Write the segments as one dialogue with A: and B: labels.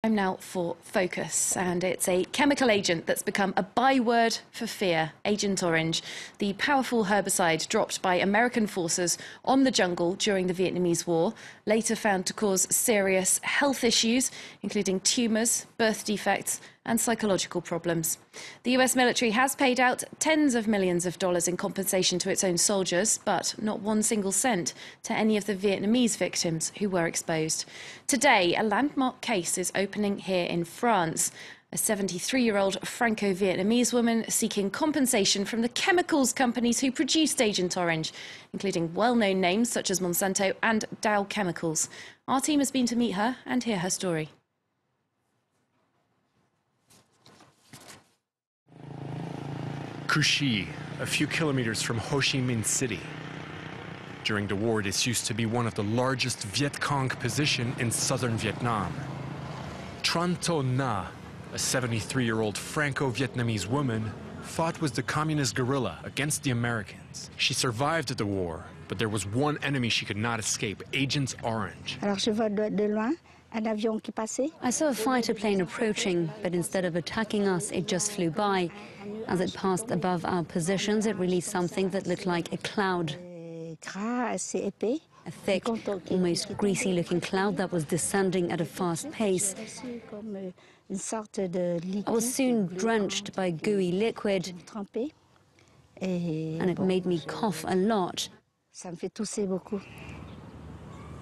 A: Time now for Focus, and it's a chemical agent that's become a byword for fear, Agent Orange, the powerful herbicide dropped by American forces on the jungle during the Vietnamese War, later found to cause serious health issues, including tumours, birth defects and psychological problems. The US military has paid out tens of millions of dollars in compensation to its own soldiers, but not one single cent to any of the Vietnamese victims who were exposed. Today, a landmark case is opening here in France. A 73-year-old Franco-Vietnamese woman seeking compensation from the chemicals companies who produced Agent Orange, including well-known names such as Monsanto and Dow Chemicals. Our team has been to meet her and hear her story.
B: Củ Chi, a few kilometers from Ho Chi Minh City. During the war, this used to be one of the largest Viet Cong positions in southern Vietnam. Tran To Na, a 73-year-old Franco-Vietnamese woman, fought with the communist guerrilla against the Americans. She survived the war, but there was one enemy she could not escape, Agent Orange.
C: I saw a fighter plane approaching, but instead of attacking us, it just flew by. As it passed above our positions, it released something that looked like a cloud. A thick, almost greasy-looking cloud that was descending at a fast pace. I was soon drenched by gooey liquid, and it made me cough a lot.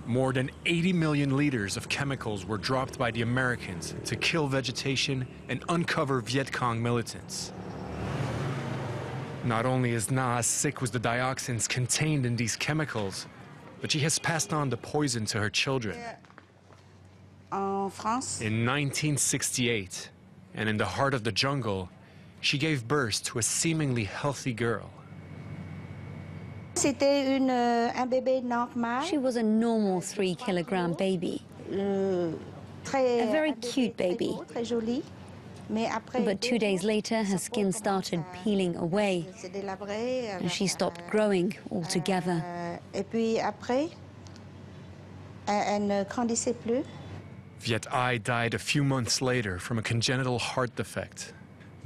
B: More than 80 million liters of chemicals were dropped by the Americans to kill vegetation and uncover Viet Cong militants. Not only is Na sick with the dioxins contained in these chemicals, but she has passed on the poison to her children. In 1968, and in the heart of the jungle, she gave birth to a seemingly healthy girl.
C: She was a normal 3-kilogram baby. A very cute baby. But 2 days later, her skin started peeling away, and she stopped growing altogether.
B: Viet Ai died a few months later from a congenital heart defect.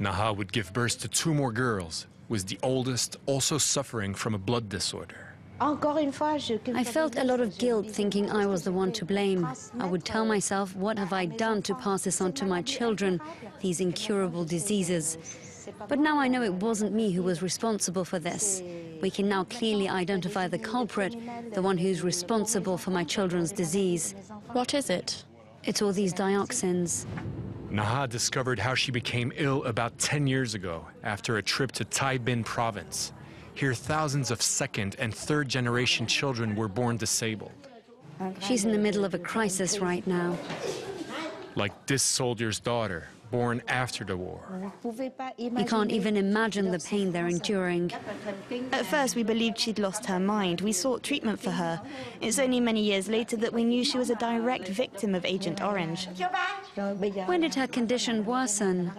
B: Naha would give birth to 2 more girls, with the oldest also suffering from a blood disorder.
C: I felt a lot of guilt thinking I was the one to blame. I would tell myself, what have I done to pass this on to my children, these incurable diseases? But now I know it wasn't me who was responsible for this. We can now clearly identify the culprit, the one who's responsible for my children's disease.
A: What is it?
C: It's all these dioxins.
B: Naha discovered how she became ill about 10 years ago after a trip to Tay Binh province. Here, thousands of second and third generation children were born disabled.
C: She's in the middle of a crisis right now.
B: Like this soldier's daughter, born after the war.
C: You can't even imagine the pain they're enduring.
D: At first, we believed she'd lost her mind. We sought treatment for her. It's only many years later that we knew she was a direct victim of Agent Orange.
C: When did her condition worsen?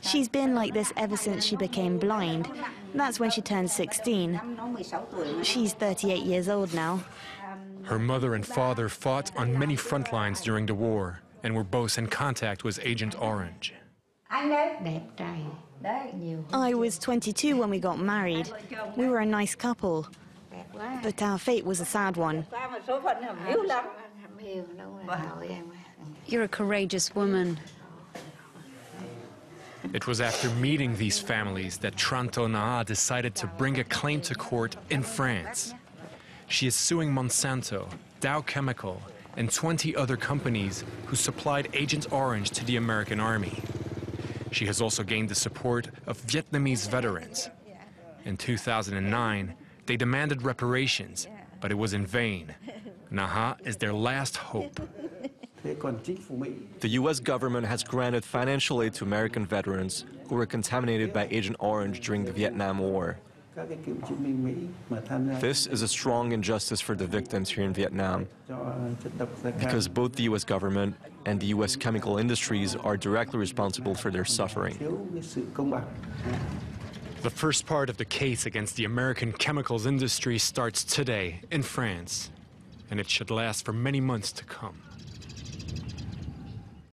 D: She's been like this ever since she became blind. That's when she turned 16. She's 38 years old now.
B: Her mother and father fought on many front lines during the war and were both in contact with Agent Orange.
D: I was 22 when we got married. We were a nice couple, but our fate was a sad one.
C: You're a courageous woman.
B: It was after meeting these families that Tran To Na decided to bring a claim to court in France. She is suing Monsanto, Dow Chemical, and 20 other companies who supplied Agent Orange to the American army. She has also gained the support of Vietnamese veterans. In 2009, they demanded reparations, but it was in vain. Naha is their last hope.
E: The U.S. government has granted financial aid to American veterans who were contaminated by Agent Orange during the Vietnam War. This is a strong injustice for the victims here in Vietnam, because both the U.S. government and the U.S. chemical industries are directly responsible for their suffering.
B: The first part of the case against the American chemicals industry starts today in France, and it should last for many months to come.